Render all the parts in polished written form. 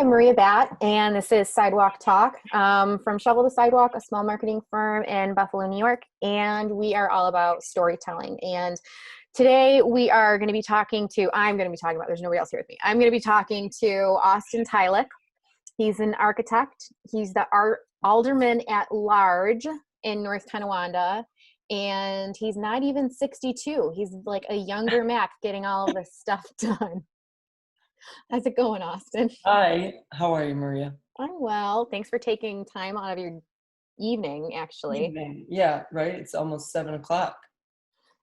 I'm Maria Batt, and this is Sidewalk Talk from Shovel to Sidewalk, a small marketing firm in Buffalo, New York, and we are all about storytelling. And today we are going to be I'm going to be talking about, there's nobody else here with me. I'm going to be talking to Austin Tylec. He's an architect. He's the Alderman at large in North Tonawanda, and he's not even 62. He's like a younger Mac getting all of this stuff done. How's it going, Austin? Hi, how are you, Maria? I'm well. Thanks for taking time out of your evening, actually. Evening. Yeah, right. It's almost 7 o'clock.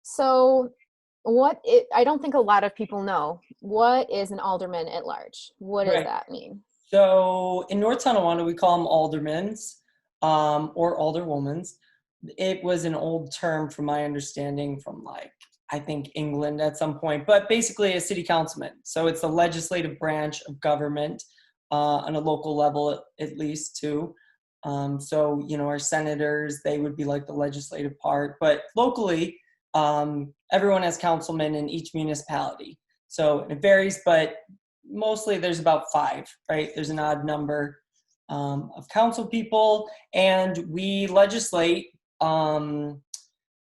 So, I don't think a lot of people know, what is an alderman at large? What does Right. that mean? So in North Tonawanda, we call them aldermans or alderwomans. It was an old term, from my understanding, from I think England at some point, but basically a city councilman. So it's the legislative branch of government on a local level, at least too. So, our senators, they would be like the legislative part, but locally, everyone has councilmen in each municipality. So it varies, but mostly there's about 5, right? There's an odd number of council people, and we legislate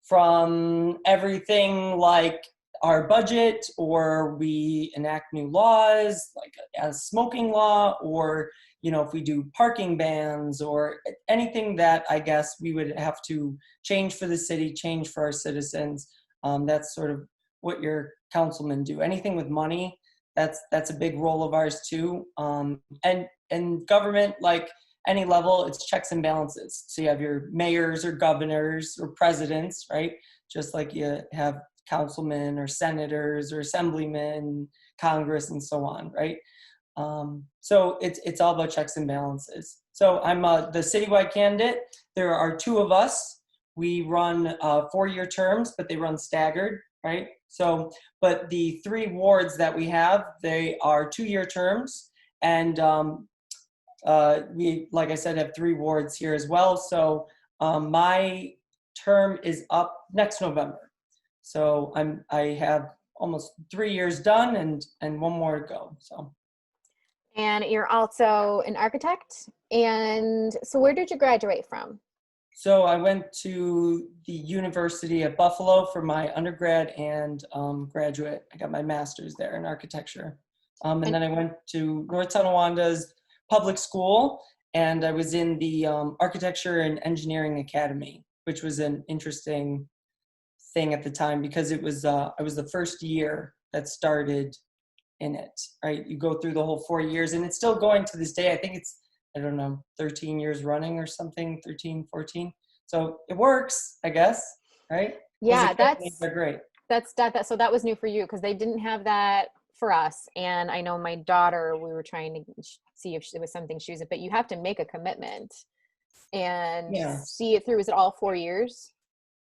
from everything like our budget, or we enact new laws like a smoking law, or if we do parking bans or anything that I guess we would have to change for the city, change for our citizens. That's sort of what your councilmen do. Anything with money, that's a big role of ours too. And government, like any level, it's checks and balances. So you have your mayors or governors or presidents, right? Just like you have councilmen or senators or assemblymen, Congress, and so on, right? So it's all about checks and balances. So I'm the citywide candidate. There are 2 of us. We run 4-year terms, but they run staggered, right? So, but the 3 wards that we have, they are 2-year terms, and we, like I said, have 3 wards here as well. So my term is up next November. So I have almost 3 years done and 1 more to go. So. And you're also an architect. And so where did you graduate from? So I went to the University of Buffalo for my undergrad and graduate. I got my master's there in architecture. And then I went to North Tonawanda's public school, and I was in the Architecture and Engineering Academy, which was an interesting thing at the time because it was I was the first year that started in it, right? You go through the whole 4 years, and it's still going to this day. I think it's, I don't know, 13 years running or something, 13, 14. So it works, I guess, right? Yeah, they're great. So that was new for you because they didn't have that for us. And I know my daughter, we were trying to see if it was something she was, but you have to make a commitment and see it through. Is it all 4 years?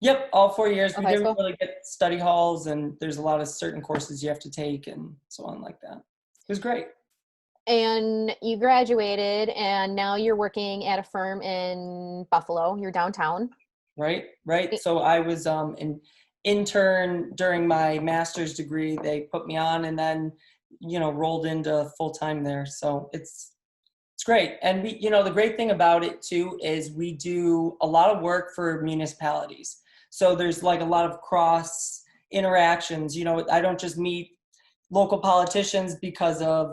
Yep, all 4 years. Okay, We didn't really get study halls, and there's a lot of certain courses you have to take and so on like that. It was great. And you graduated, and now you're working at a firm in Buffalo. You're downtown. Right. So I was an intern during my master's degree. They put me on, and then rolled into full time there. So it's great. And we, the great thing about it too is we do a lot of work for municipalities. So there's like a lot of cross interactions. I don't just meet local politicians because of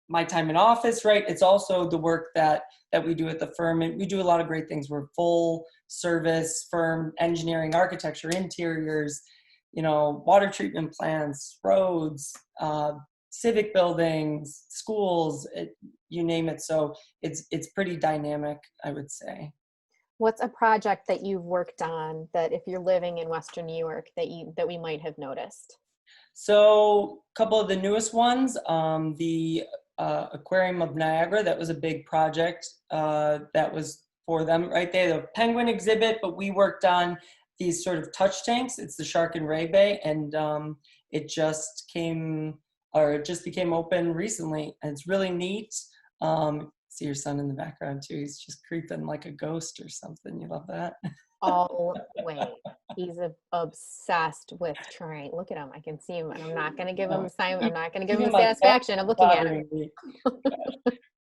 my time in office, right? It's also the work that we do at the firm, and we do a lot of great things. We're full service firm, engineering, architecture, interiors, water treatment plants, roads, civic buildings, schools, you name it. So it's pretty dynamic, I would say. What's a project that you've worked on that, if you're living in Western New York, that we might have noticed? So a couple of the newest ones, the Aquarium of Niagara, that was a big project that was for them, right? They had a penguin exhibit, but we worked on these sort of touch tanks. It's the Shark and Ray Bay, and it just became open recently, and it's really neat. See your son in the background too. He's just creeping like a ghost or something. You love that? All way. He's obsessed with trying. Look at him. I can see him, and I'm not going to give him I'm not going to give him the satisfaction of looking at him.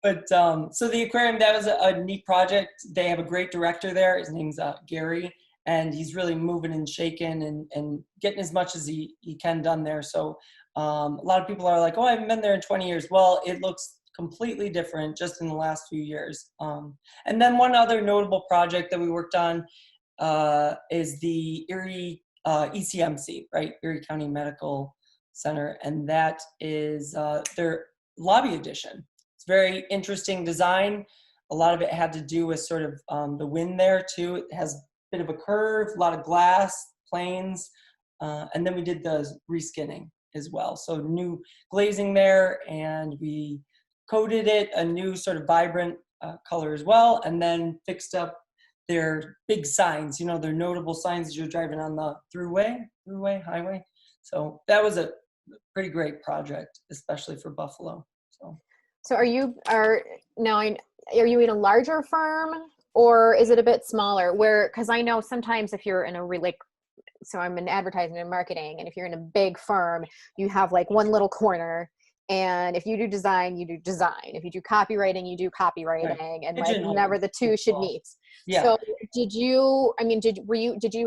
But so the aquarium, that was a neat project. They have a great director there. His name's Gary, and he's really moving and shaking and getting as much as he can done there. So a lot of people are like, oh, I haven't been there in 20 years. Well, it looks completely different just in the last few years. And then one other notable project that we worked on is the Erie ECMC, right? Erie County Medical Center. And that is their lobby edition. It's very interesting design. A lot of it had to do with sort of the wind there too. It has a bit of a curve, a lot of glass, planes. And then we did the reskinning as well. So new glazing there, and we coated it a new sort of vibrant color as well, and then fixed up their big signs, their notable signs as you're driving on the throughway, highway. So that was a pretty great project, especially for Buffalo. So are you in a larger firm, or is it a bit smaller? Because I know sometimes if you're in a really, so I'm in advertising and marketing, and if you're in a big firm, you have like one little corner, and if you do design, you do design. If you do copywriting, you do copywriting, right. And like never the two should meet. Yeah. So did you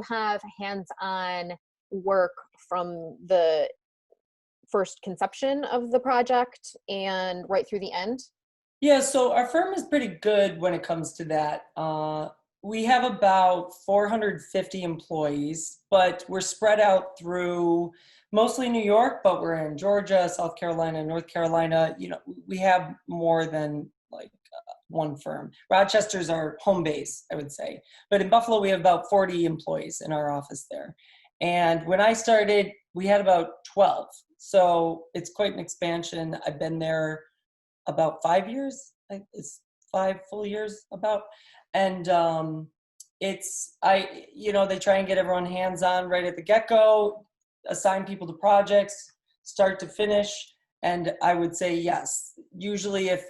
have hands-on work from the first conception of the project and right through the end? Yeah, so our firm is pretty good when it comes to that. We have about 450 employees, but we're spread out through mostly New York, but we're in Georgia, South Carolina, North Carolina. We have more than like one firm. Rochester's our home base, I would say. But in Buffalo, we have about 40 employees in our office there. And when I started, we had about 12. So it's quite an expansion. I've been there about 5 years. It's 5 full years about. And they try and get everyone hands-on right at the get-go, assign people to projects, start to finish. And I would say, yes, usually if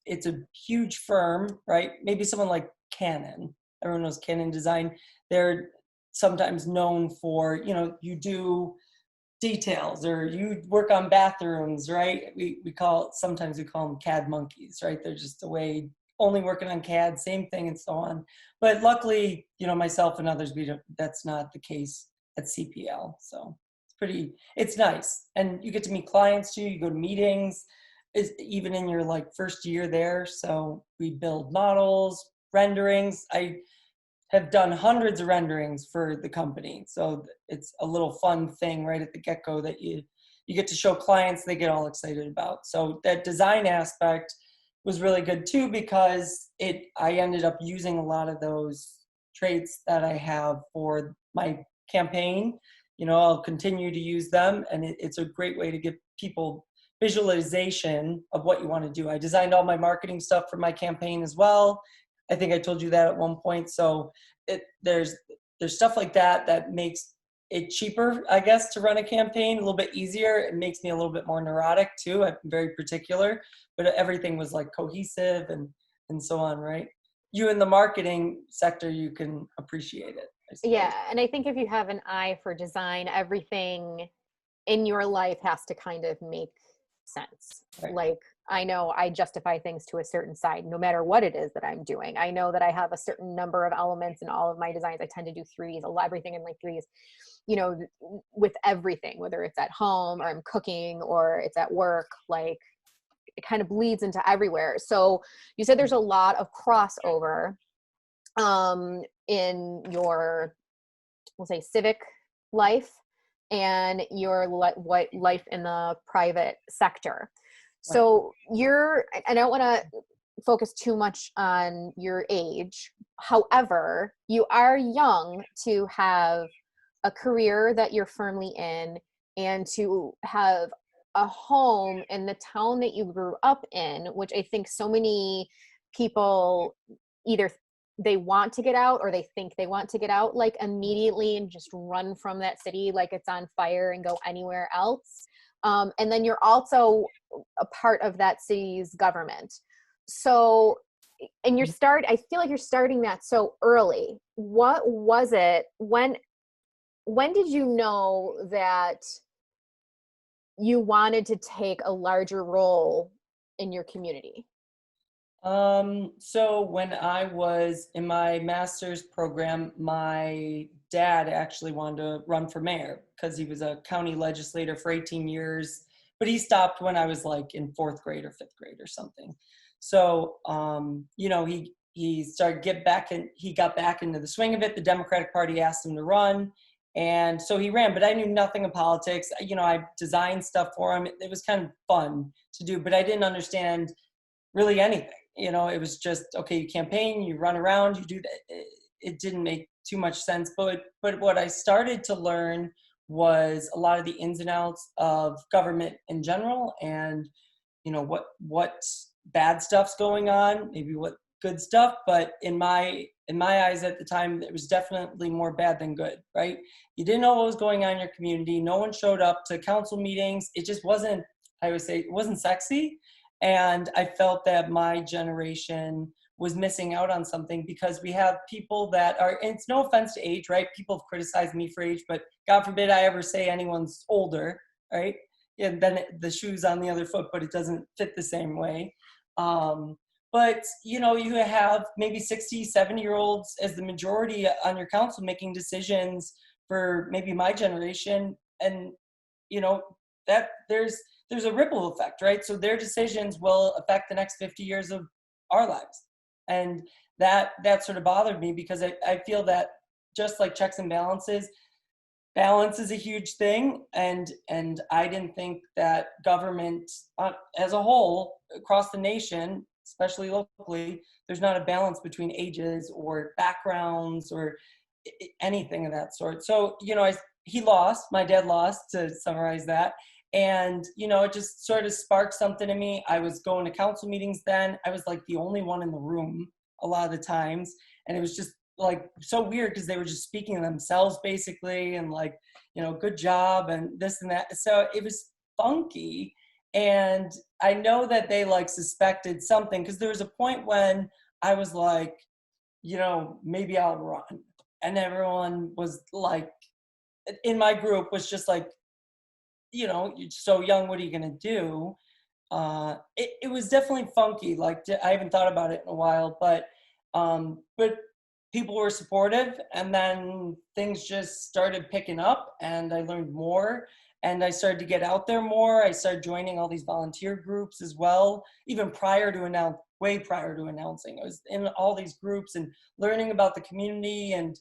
it's a huge firm, right, maybe someone like Canon, everyone knows Canon Design, they're sometimes known for, you do details or you work on bathrooms, right? Sometimes we call them CAD monkeys, right? They're just a way, only working on CAD, same thing and so on. But luckily, myself and others, that's not the case at CPL. So it's nice. And you get to meet clients too. You go to meetings, even in your first year there. So we build models, renderings. I have done hundreds of renderings for the company. So it's a little fun thing right at the get-go that you get to show clients, they get all excited about. So that design aspect was really good too, because I ended up using a lot of those traits that I have for my campaign. I'll continue to use them, and it's a great way to give people visualization of what you want to do. I designed all my marketing stuff for my campaign as well. I think I told you that at one point. So there's stuff like that makes it cheaper, I guess, to run a campaign, a little bit easier. It makes me a little bit more neurotic too. I'm very particular, but everything was cohesive and so on, right? You in the marketing sector, you can appreciate it. Yeah, and I think if you have an eye for design, everything in your life has to kind of make sense. Right. I know I justify things to a certain side, no matter what it is that I'm doing. I know that I have a certain number of elements in all of my designs. I tend to do threes, everything in threes, with everything, whether it's at home or I'm cooking or it's at work, it kind of bleeds into everywhere. So you said there's a lot of crossover in your, we'll say, civic life and your life in the private sector. So I don't want to focus too much on your age. However, you are young to have a career that you're firmly in and to have a home in the town that you grew up in, which I think so many people either they want to get out or they think they want to get out immediately and just run from that city like it's on fire and go anywhere else. And then you're also a part of that city's government. So, and I feel like you're starting that so early. What was it? When did you know that you wanted to take a larger role in your community? So when I was in my master's program, my dad actually wanted to run for mayor because he was a county legislator for 18 years, but he stopped when I was like in fourth grade or fifth grade or something. So, he started he got back into the swing of it. The Democratic Party asked him to run. And so he ran, but I knew nothing of politics. I designed stuff for him. It was kind of fun to do, but I didn't understand really anything. It was just, okay, you campaign, you run around, you do that. It didn't make too much sense. But what I started to learn was a lot of the ins and outs of government in general, and what bad stuff's going on, maybe what good stuff. But in my eyes at the time, it was definitely more bad than good, right? You didn't know what was going on in your community. No one showed up to council meetings. It just wasn't, I would say, it wasn't sexy. And I felt that my generation was missing out on something because we have people that are, and it's no offense to age, right? People have criticized me for age, but God forbid I ever say anyone's older, right? And then the shoe's on the other foot, but it doesn't fit the same way. But you have maybe 60, 70-year-olds as the majority on your council making decisions for maybe my generation. And, that there's a ripple effect, right? So their decisions will affect the next 50 years of our lives. And that sort of bothered me because I feel that just like checks and balances, balance is a huge thing. And I didn't think that government as a whole across the nation, especially locally, there's not a balance between ages or backgrounds or anything of that sort. So, my dad lost, to summarize that. And, it just sort of sparked something in me. I was going to council meetings then. I was like the only one in the room a lot of the times. And it was just like so weird because they were just speaking to themselves basically and like, good job and this and that. So it was funky. And I know that they like suspected something because there was a point when I was like, maybe I'll run. And everyone was like, in my group was just like, you're so young, what are you going to do? It was definitely funky. Like, I haven't thought about it in a while, but people were supportive, and then things just started picking up, and I learned more, and I started to get out there more. I started joining all these volunteer groups as well, even way prior to announcing. I was in all these groups and learning about the community, and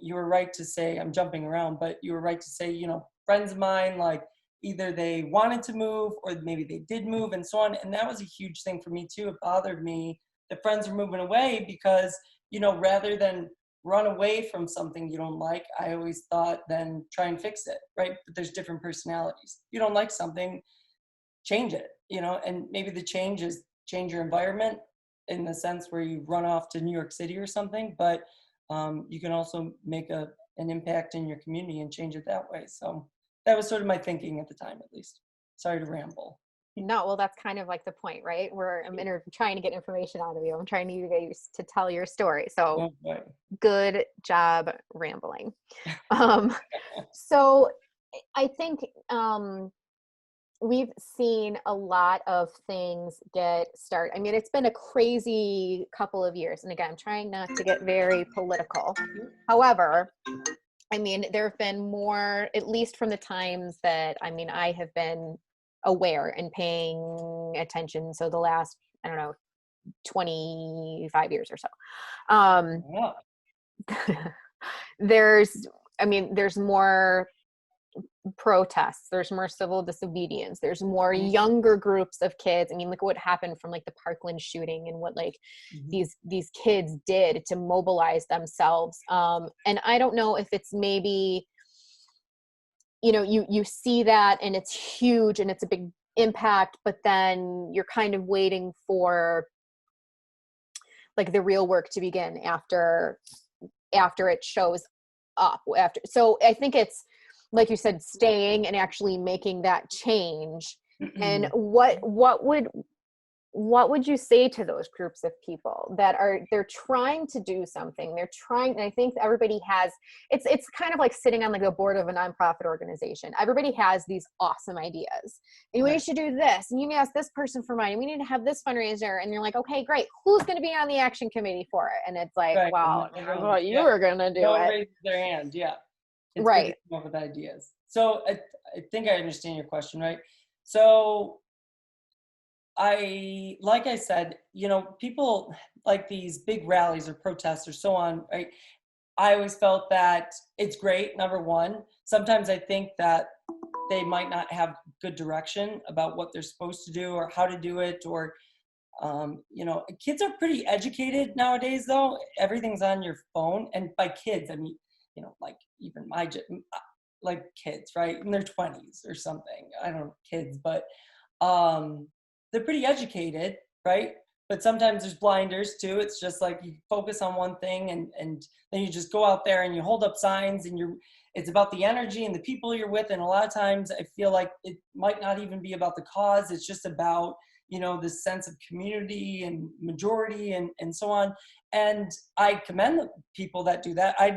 you were right to say, I'm jumping around, but you were right to say, friends of mine, like either they wanted to move or maybe they did move and so on. And that was a huge thing for me too. It bothered me that friends are moving away because, rather than run away from something you don't like, I always thought then try and fix it, right? But there's different personalities. You don't like something, change it, and maybe the change is change your environment in the sense where you run off to New York City or something, but you can also make an impact in your community and change it that way. So that was sort of my thinking at the time, at least. Sorry to ramble. No, well, that's kind of like the point, right? Where I'm trying to get information out of you. I'm trying to get you to tell your story. So Okay. good job rambling. So I think we've seen a lot of things get started. I mean, it's been a crazy couple of years. And again, I'm trying not to get very political. However, I mean, there have been more, at least from the times that, I have been aware and paying attention. So the last, I don't know, 25 years or so. Yeah. There's more protests, there's more civil disobedience, there's more younger groups of kids. Look what happened from like the Parkland shooting and what like these kids did to mobilize themselves. And I don't know if it's maybe, you see that and it's huge and it's a big impact, but then you're kind of waiting for like the real work to begin after it shows up. So I think it's, like you said, staying and actually making that change. And what would what would you say to those groups of people that they're trying to do something, they're trying, and I think everybody has, it's kind of like sitting on like the board of a nonprofit organization. Everybody has these awesome ideas, and we Right. should do this, and you need to ask this person for money, we need to have this fundraiser, and you're like, okay, great, who's going to be on the action committee for it? And it's like, Right. And well, then I everyone, thought you yeah, were going to do no one it. raises their hand. Yeah. It's good to Right. come up with ideas. So I think I understand your question, right? So like I said, people like these big rallies or protests or so on, right? I always felt that it's great, number one. Sometimes I think that they might not have good direction about what they're supposed to do or how to do it, or kids are pretty educated nowadays, though. Everything's on your phone. And by kids, I mean, like even like kids, right? In their 20s or something. I don't know, kids, but they're pretty educated, right? But sometimes there's blinders too. It's just like you focus on one thing and then you just go out there and you hold up signs and it's about the energy and the people you're with. And a lot of times I feel like it might not even be about the cause. It's just about, this sense of community and majority and so on. And I commend the people that do that. I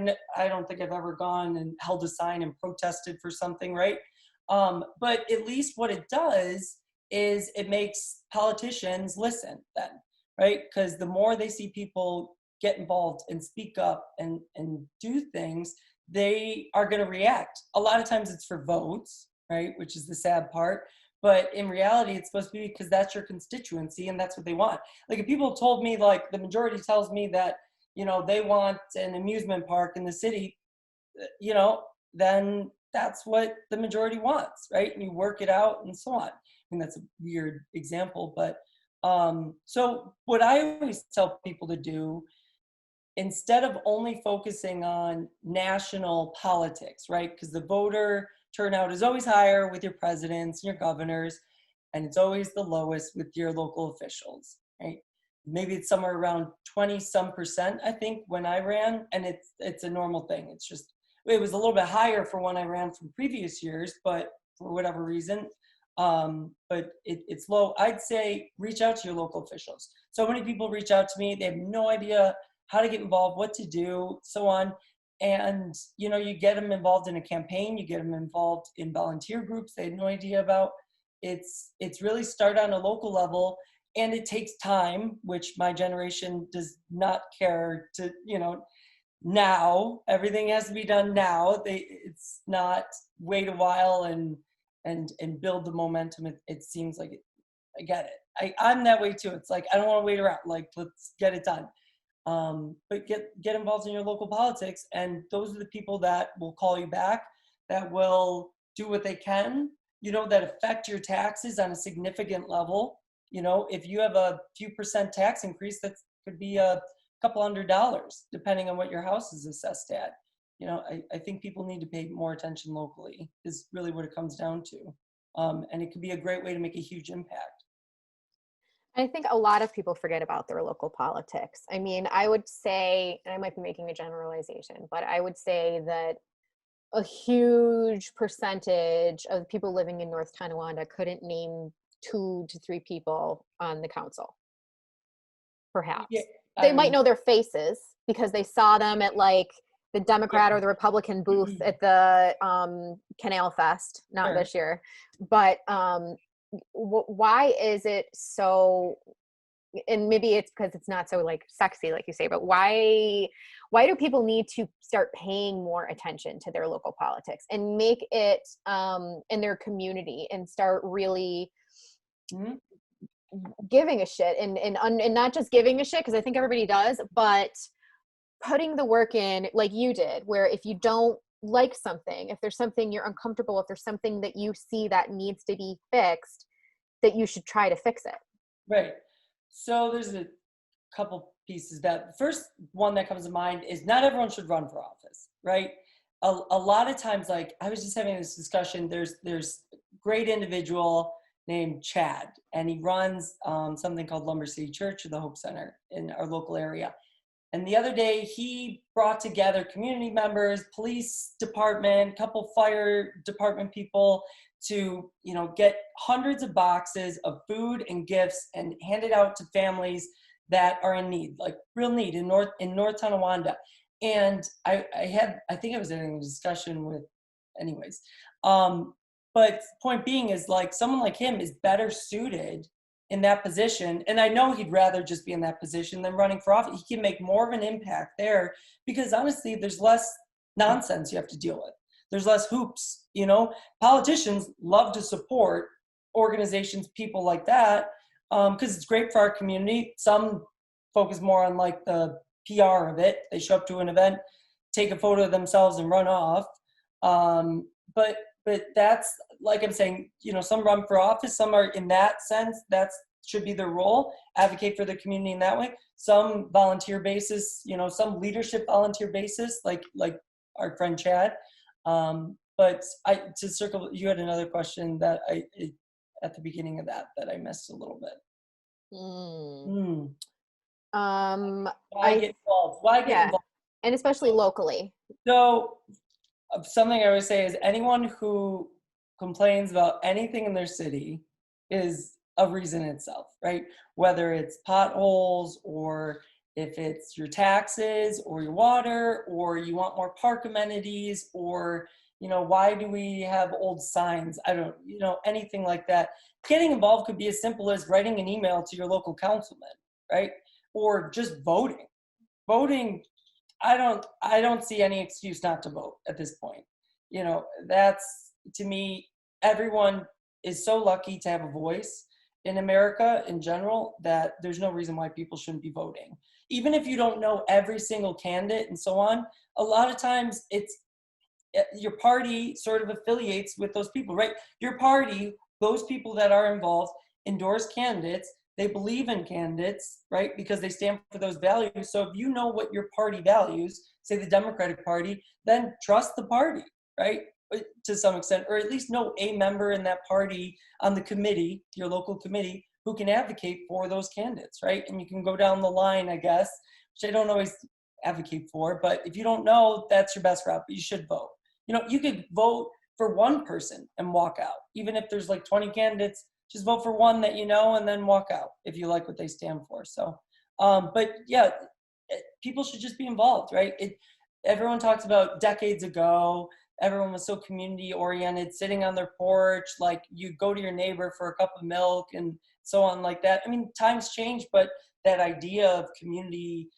don't think I've ever gone and held a sign and protested for something, right? But at least what it does is it makes politicians listen then, right? Because the more they see people get involved and speak up and do things, they are going to react. A lot of times it's for votes, right? Which is the sad part. But in reality, it's supposed to be because that's your constituency and that's what they want. Like if people told me, like the majority tells me that, they want an amusement park in the city, then that's what the majority wants, right? And you work it out and so on. I mean, that's a weird example, but so what I always tell people to do, instead of only focusing on national politics, right? Because the voter turnout is always higher with your presidents and your governors, and it's always the lowest with your local officials, right? Maybe it's somewhere around 20 some percent, I think, when I ran, and it's a normal thing. It's just, it was a little bit higher for when I ran from previous years, but for whatever reason, but it's low. I'd say reach out to your local officials. So many people reach out to me, they have no idea how to get involved, what to do, so on. And, you get them involved in a campaign, you get them involved in volunteer groups they had no idea about. It's really start on a local level, and it takes time, which my generation does not care to, now. Everything has to be done now. It's not wait a while and build the momentum. It seems like I get it. I'm that way too. It's like, I don't want to wait around. Like, let's get it done. But get involved in your local politics, and those are the people that will call you back, that will do what they can, that affect your taxes on a significant level. If you have a few percent tax increase, that could be a couple $100, depending on what your house is assessed at. I think people need to pay more attention locally, is really what it comes down to. And it could be a great way to make a huge impact. I think a lot of people forget about their local politics. I mean, I would say, and I might be making a generalization, but I would say that a huge percentage of people living in North Tonawanda couldn't name 2 to 3 people on the council, Yeah, perhaps. I They might mean, know their faces because they saw them at like the Democrat or the Republican booth at the Canal Fest, not sure. this year. But why is it so, and maybe it's because it's not so like sexy like you say, but why do people need to start paying more attention to their local politics and make it in their community, and start really Mhm. giving a shit, and not just giving a shit, because I think everybody does, but putting the work in like you did, where if you don't like something, if there's something you're uncomfortable, if there's something that you see that needs to be fixed, that you should try to fix it. Right. So there's a couple pieces. That the first one that comes to mind is not everyone should run for office, right? A lot of times, like I was just having this discussion, there's a great individual named Chad, and he runs something called Lumber City Church, or the Hope Center in our local area. And the other day he brought together community members, police department, couple fire department people, to, get hundreds of boxes of food and gifts and hand it out to families that are in need, like real need in North Tonawanda. And I think I was in a discussion with, anyways. But point being is, like, someone like him is better suited in that position. And I know he'd rather just be in that position than running for office. He can make more of an impact there because honestly, there's less nonsense you have to deal with. There's less hoops, Politicians love to support organizations, people like that, because it's great for our community. Some focus more on like the PR of it. They show up to an event, take a photo of themselves and run off. But that's, like I'm saying, some run for office, some are in that sense, that should be their role, advocate for the community in that way. Some volunteer basis, some leadership volunteer basis, like our friend Chad. But to circle, you had another question that at the beginning of that I missed a little bit. Why get involved? Why get involved? And especially locally. So something I always say is anyone who complains about anything in their city is a reason itself, right? Whether it's potholes or if it's your taxes or your water or you want more park amenities or, why do we have old signs? I don't, anything like that. Getting involved could be as simple as writing an email to your local councilman, right? Or just voting. Voting, I don't see any excuse not to vote at this point. That's, to me, everyone is so lucky to have a voice in America in general that there's no reason why people shouldn't be voting. Even if you don't know every single candidate and so on, a lot of times it's your party sort of affiliates with those people, right? Your party, those people that are involved, endorse candidates. They believe in candidates, right? Because they stand for those values. So if you know what your party values, say the Democratic Party, then trust the party, right? To some extent, or at least know a member in that party on the committee, your local committee, who can advocate for those candidates, right? And you can go down the line, I guess, which I don't always advocate for, but if you don't know, that's your best route, but you should vote. You could vote for one person and walk out. Even if there's like 20 candidates, just vote for one that and then walk out if you like what they stand for. So, but yeah, people should just be involved, right? Everyone talks about decades ago, everyone was so community oriented, sitting on their porch, like you go to your neighbor for a cup of milk and so on like that. I mean, times change, but that idea of community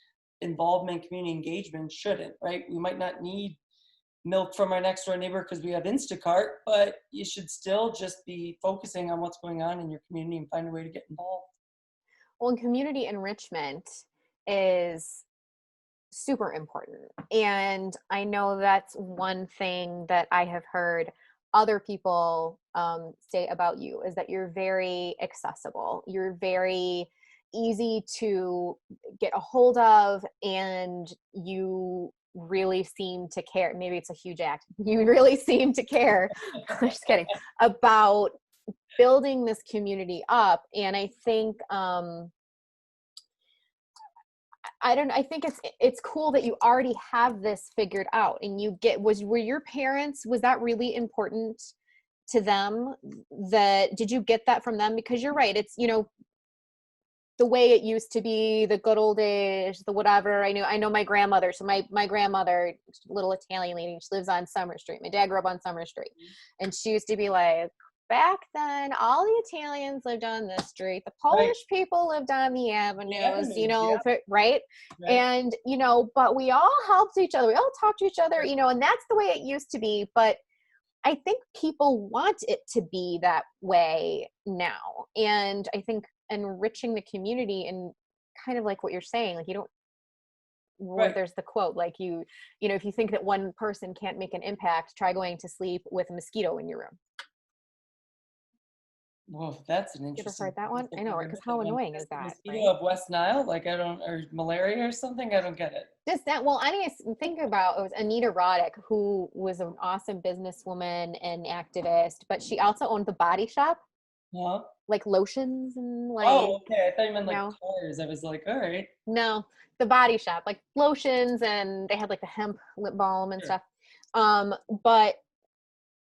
involvement, community engagement shouldn't, right? We might not need milk from our next door neighbor because we have Instacart, but you should still just be focusing on what's going on in your community and find a way to get involved. Well, and community enrichment is super important. And I know that's one thing that I have heard other people say about you is that you're very accessible. You're very easy to get a hold of, and you really seem to care. Maybe it's a huge act. You really seem to care. I'm just kidding. About building this community up. And I think I think it's cool that you already have this figured out, and were your parents, was that really important to them? Did you get that from them? Because you're right, it's the way it used to be, the good old days, the whatever. I know my grandmother. So my grandmother, little Italian lady, she lives on Summer Street. My dad grew up on Summer Street, and she used to be like, back then, all the Italians lived on this street. The Polish people lived on the avenues, right? And, but we all helped each other. We all talked to each other, and that's the way it used to be. But I think people want it to be that way now. And I think enriching the community, and kind of like what you're saying, like there's the quote, like if you think that one person can't make an impact, try going to sleep with a mosquito in your room. Well, that's an interesting. You ever heard that one? I know, right? Because how annoying is that? Mosquito of West Nile, or malaria or something? I don't get it. Just that. Well, I didn't think about, it was Anita Roddick, who was an awesome businesswoman and activist, but she also owned the Body Shop. Huh? Like lotions and like. Oh, okay. I thought you meant like cars. I was like, all right. No, the Body Shop, like lotions, and they had like the hemp lip balm and stuff. But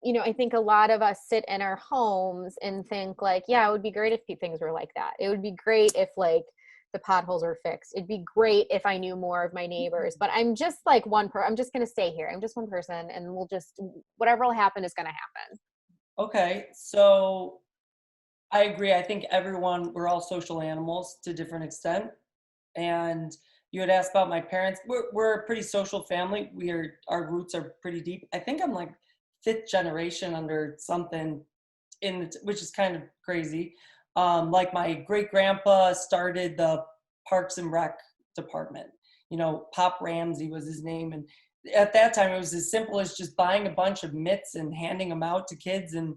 I think a lot of us sit in our homes and think like, yeah, it would be great if things were like that. It would be great if like the potholes were fixed. It'd be great if I knew more of my neighbors, but I'm just like I'm just going to stay here. I'm just one person, and whatever will happen is going to happen. Okay, so I agree. I think we're all social animals to a different extent. And you had asked about my parents. We're a pretty social family. Our roots are pretty deep. I think I'm like fifth generation under something which is kind of crazy. Like my great grandpa started the Parks and Rec department. Pop Ramsey was his name, and at that time it was as simple as just buying a bunch of mitts and handing them out to kids and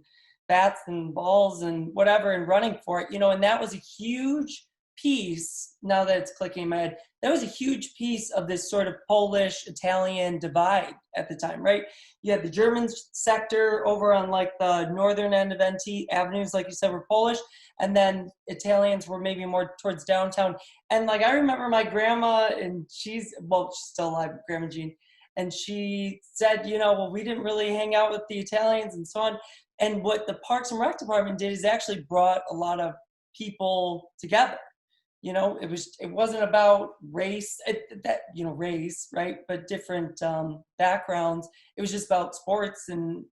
bats and balls and whatever and running for it. And that was a huge piece. Now that it's clicking in my head, that was a huge piece of this sort of Polish Italian divide at the time, right? You had the German sector over on like the northern end of NT avenues, like you said, were Polish, and then Italians were maybe more towards downtown. And like I remember my grandma, and she's still alive, Grandma Jean, and she said, well, we didn't really hang out with the Italians and so on. And what the Parks and Rec department did is actually brought a lot of people together. It wasn't about race, race, right? But different backgrounds. It was just about sports and,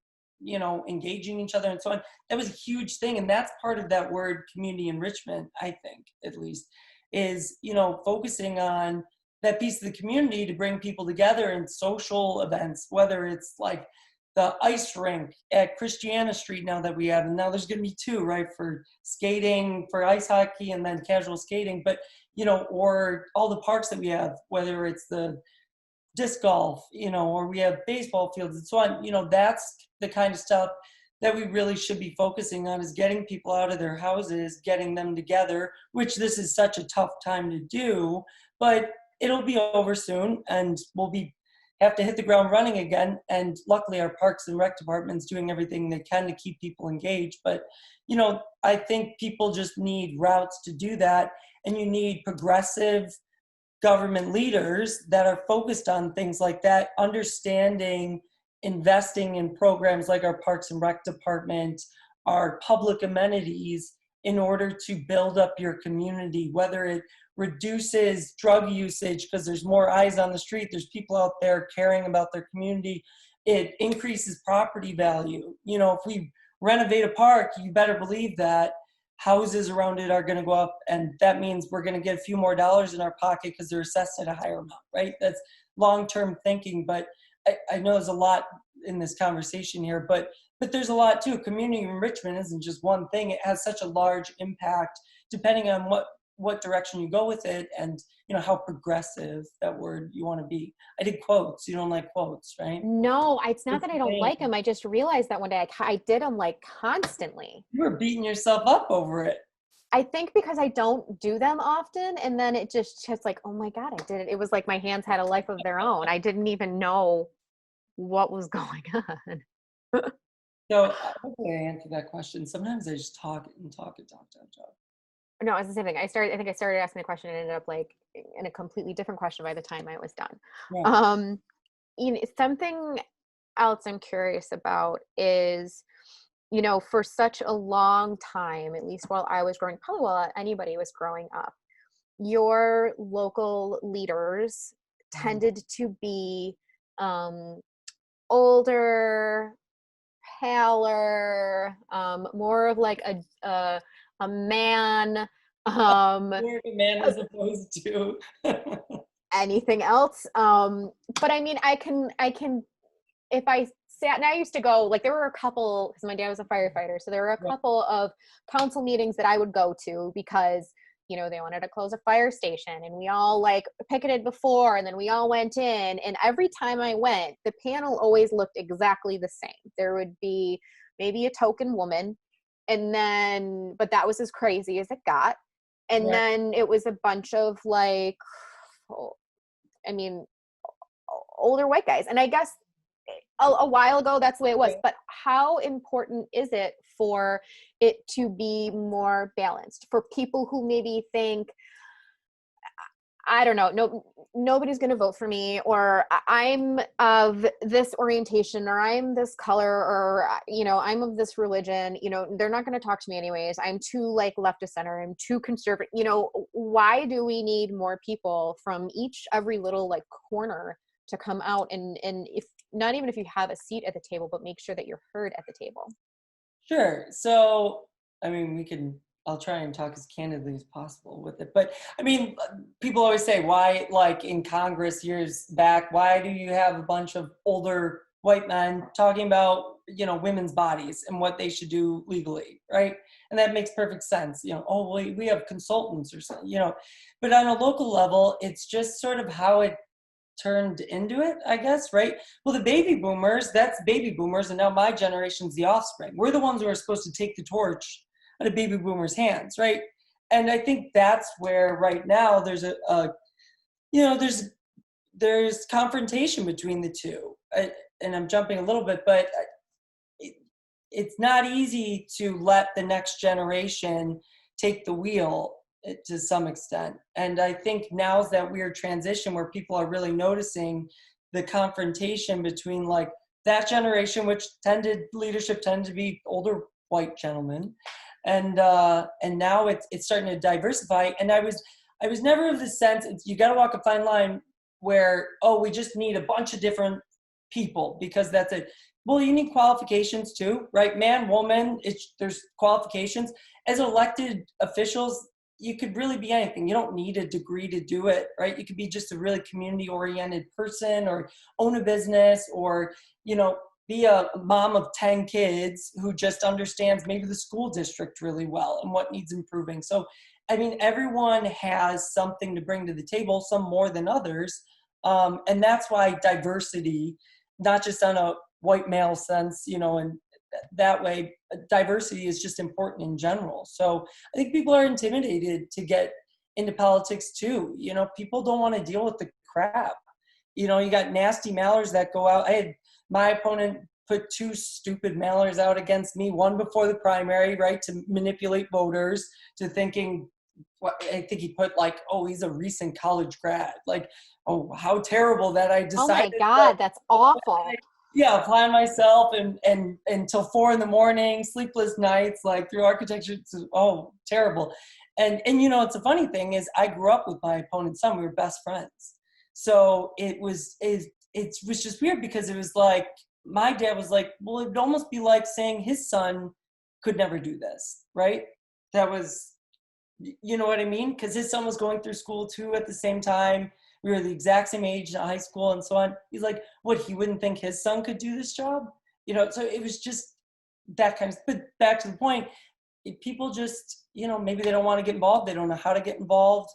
engaging each other and so on. That was a huge thing. And that's part of that word community enrichment, I think, at least, is, focusing on that piece of the community to bring people together in social events, whether it's like the ice rink at Christiana Street now that we have, and now there's going to be two, right, for skating, for ice hockey, and then casual skating, but, or all the parks that we have, whether it's the disc golf, or we have baseball fields and so on, that's the kind of stuff that we really should be focusing on, is getting people out of their houses, getting them together, which this is such a tough time to do, but it'll be over soon, and we'll have to hit the ground running again. And luckily our Parks and Rec department's doing everything they can to keep people engaged. But, I think people just need routes to do that. And you need progressive government leaders that are focused on things like that, understanding, investing in programs like our Parks and Rec department, our public amenities, in order to build up your community, whether it reduces drug usage because there's more eyes on the street, there's people out there caring about their community, it increases property value. If we renovate a park, you better believe that houses around it are going to go up, and that means we're going to get a few more dollars in our pocket because they're assessed at a higher amount, right? That's long-term thinking, but I know there's a lot in this conversation here, but there's a lot too. Community enrichment isn't just one thing. It has such a large impact depending on what direction you go with it, and how progressive, that word, you want to be. I did quotes. You don't like quotes, right? No, it's not that I don't like them. I just realized that one day I did them like constantly. You were beating yourself up over it. I think because I don't do them often, and then it's like, oh my God, I did it. It was like my hands had a life of their own. I didn't even know what was going on. So hopefully I answered that question. Sometimes I just talk and talk. No, it's the same thing. I think I started asking the question and ended up like in a completely different question by the time I was done. Yeah. Something else I'm curious about is, for such a long time, at least while I was growing, probably while anybody was growing up, your local leaders tended to be older, paler, more of like a man, More of a man as opposed to anything else. But I mean, I can, if I sat, and I used to go, like, there were a couple, because my dad was a firefighter, so there were a couple of council meetings that I would go to because, they wanted to close a fire station, and we all like picketed before, and then we all went in, and every time I went, the panel always looked exactly the same. There would be maybe a token woman, and then, but that was as crazy as it got. And then it was a bunch of like, older white guys. And I guess a while ago, that's the way it was. But how important is it for it to be more balanced for people who maybe think, I don't know. No, nobody's going to vote for me, or I'm of this orientation, or I'm this color, or, I'm of this religion. They're not going to talk to me anyways. I'm too like left of center. I'm too conservative. Why do we need more people from every little like corner to come out and if not even if you have a seat at the table, but make sure that you're heard at the table? Sure. So, I mean, I'll try and talk as candidly as possible with it. But I mean, people always say, why, like in Congress years back, why do you have a bunch of older white men talking about, women's bodies and what they should do legally, right? And that makes perfect sense. Oh, well, we have consultants or something, but on a local level, it's just sort of how it turned into it, I guess, right? Well, the baby boomers, that's baby boomers, and now my generation's the offspring. We're the ones who are supposed to take the torch out of baby boomers' hands, right? And I think that's where right now there's there's confrontation between the two. And I'm jumping a little bit, but it's not easy to let the next generation take the wheel to some extent. And I think now's that weird transition where people are really noticing the confrontation between like that generation, which leadership tended to be older white gentlemen, and now it's starting to diversify. And I was never of the sense you got to walk a fine line where, oh, we just need a bunch of different people because that's it. Well, you need qualifications too, right? Man, woman, there's qualifications. As elected officials, you could really be anything. You don't need a degree to do it, right? You could be just a really community-oriented person or own a business or, be a mom of 10 kids who just understands maybe the school district really well and what needs improving. So, I mean, everyone has something to bring to the table, some more than others. And that's why diversity, not just on a white male sense, and that way diversity is just important in general. So I think people are intimidated to get into politics too. People don't want to deal with the crap. You got nasty mailers that go out. My opponent put 2 stupid mailers out against me, one before the primary, right, to manipulate voters to thinking, I think he put like, oh, he's a recent college grad. Like, oh, how terrible that I decided. Oh my God, that's awful. Yeah, apply myself and until 4 a.m, sleepless nights, like through architecture. Oh, terrible. And it's a funny thing is I grew up with my opponent's son. We were best friends. So it was just weird because it was like, my dad was like, well, it'd almost be like saying his son could never do this, right? That was, you know what I mean? Because his son was going through school too at the same time. We were the exact same age in high school and so on. He's like, what, he wouldn't think his son could do this job? So it was just that kind of, but back to the point, people just, maybe they don't want to get involved. They don't know how to get involved.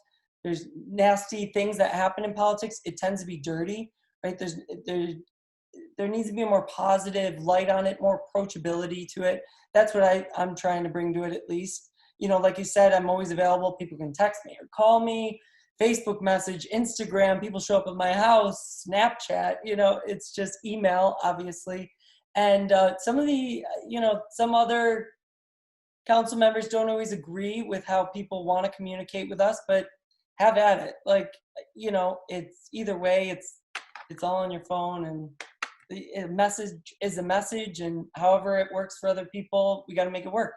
There's nasty things that happen in politics. It tends to be dirty, right? There needs to be a more positive light on it, more approachability to it. That's what I'm trying to bring to it at least. Like you said, I'm always available. People can text me or call me, Facebook message, Instagram. People show up at my house, Snapchat, it's just email, obviously. And some of the, some other council members don't always agree with how people want to communicate with us, but have at it. Like, it's either way, it's all on your phone, and a message is a message, and however it works for other people, we got to make it work.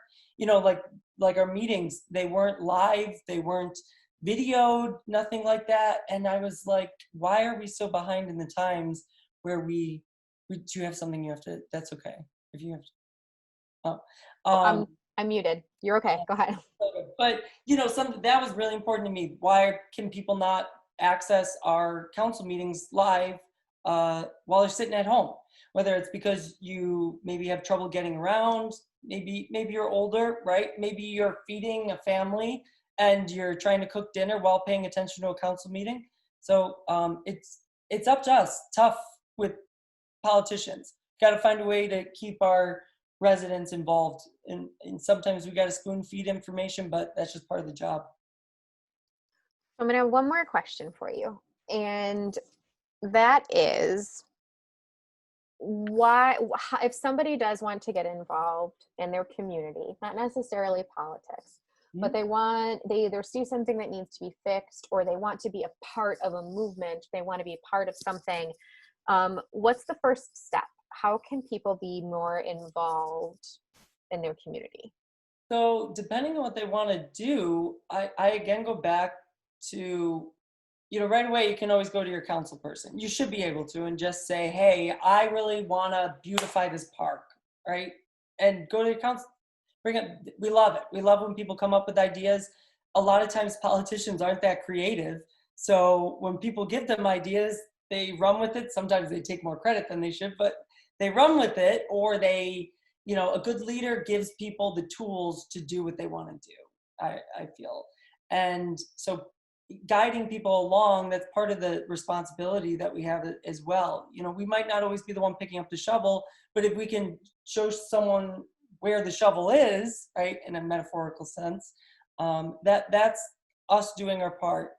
Like our meetings, they weren't live, they weren't videoed, nothing like that. And I was like, why are we so behind in the times where we do have something you have to, that's okay. If you have to, I'm muted. You're okay. Go ahead. But, something that was really important to me. Why can people not access our council meetings live while they're sitting at home? Whether it's because you maybe have trouble getting around, maybe you're older, right? Maybe you're feeding a family and you're trying to cook dinner while paying attention to a council meeting. So it's up to us. Tough with politicians. Got to find a way to keep our residents involved, and sometimes we got to spoon feed information, but that's just part of the job. I'm gonna have one more question for you, and that is, why, if somebody does want to get involved in their community, not necessarily politics, but they either see something that needs to be fixed, or they want to be a part of a movement. They want to be a part of something. What's the first step? How can people be more involved in their community? So depending on what they want to do, I again go back to, right away, you can always go to your council person. You should be able to, and just say, hey, I really want to beautify this park, right? And go to your council. We love it. We love when people come up with ideas. A lot of times politicians aren't that creative. So when people give them ideas, they run with it. Sometimes they take more credit than they should, but they run with it, or they, a good leader gives people the tools to do what they want to do, I feel. And so guiding people along, that's part of the responsibility that we have as well. We might not always be the one picking up the shovel, but if we can show someone where the shovel is, right, in a metaphorical sense, that's us doing our part.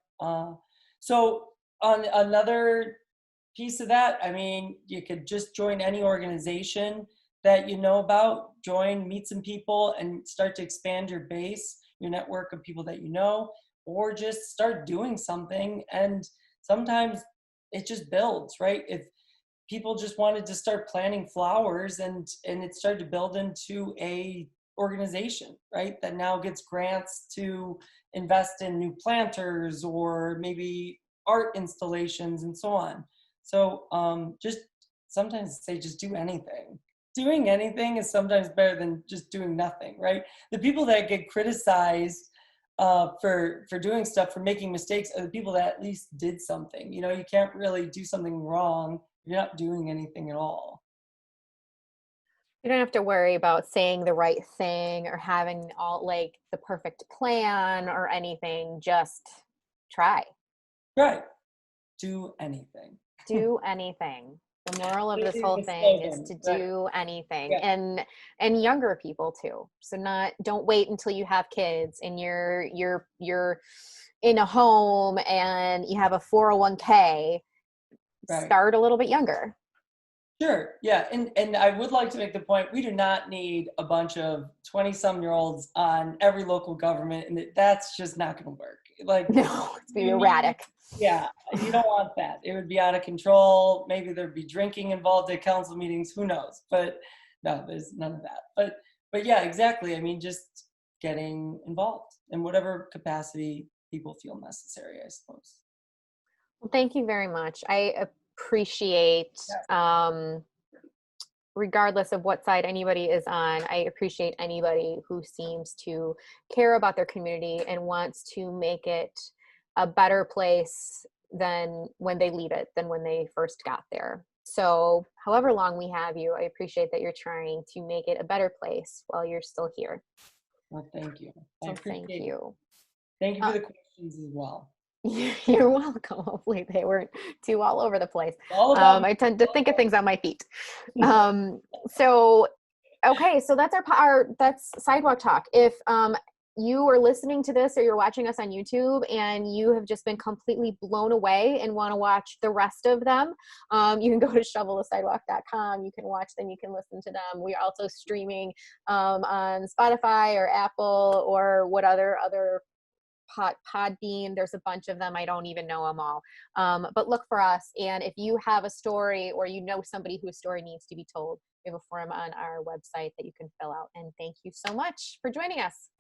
So on another piece of that, you could just join any organization that you know about, meet some people, and start to expand your base, your network of people that you know, or just start doing something. And sometimes it just builds, right? If people just wanted to start planting flowers, and it started to build into a organization, right, that now gets grants to invest in new planters or maybe art installations and so on. So just sometimes say just do anything. Doing anything is sometimes better than just doing nothing, right? The people that get criticized for doing stuff, for making mistakes, are the people that at least did something. You can't really do something wrong if you're not doing anything at all. You don't have to worry about saying the right thing or having all like the perfect plan or anything. Just try. Right. Do anything. Do anything. The moral of this whole The thing is slogan, to right. do anything. Yeah. And younger people too. So don't wait until you have kids and you're in a home and you have a 401k. Right. Start a little bit younger. Sure. Yeah. And I would like to make the point, we do not need a bunch of 20-some-year-olds on every local government, and that's just not going to work. Like, no, it's be erratic. Yeah, you don't want that. It would be out of control. Maybe there'd be drinking involved at council meetings. Who knows? But no, there's none of that. But yeah, exactly. Just getting involved in whatever capacity people feel necessary, I suppose. Well, thank you very much. I appreciate, regardless of what side anybody is on, I appreciate anybody who seems to care about their community and wants to make it a better place than when they leave it, than when they first got there. So however long we have you, I appreciate that you're trying to make it a better place while you're still here. Well, thank you. So thank you. Thank you for the questions as well. You're welcome. Hopefully they weren't too all over the place. I tend to think of things on my feet. So, okay, so that's that's Sidewalk Talk. If you are listening to this or you're watching us on YouTube and you have just been completely blown away and want to watch the rest of them, you can go to shovelthesidewalk.com. You can watch them. You can listen to them. We are also streaming on Spotify or Apple or what other Podbean. There's a bunch of them. I don't even know them all. But look for us. And if you have a story or you know somebody whose story needs to be told, we have a form on our website that you can fill out. And thank you so much for joining us.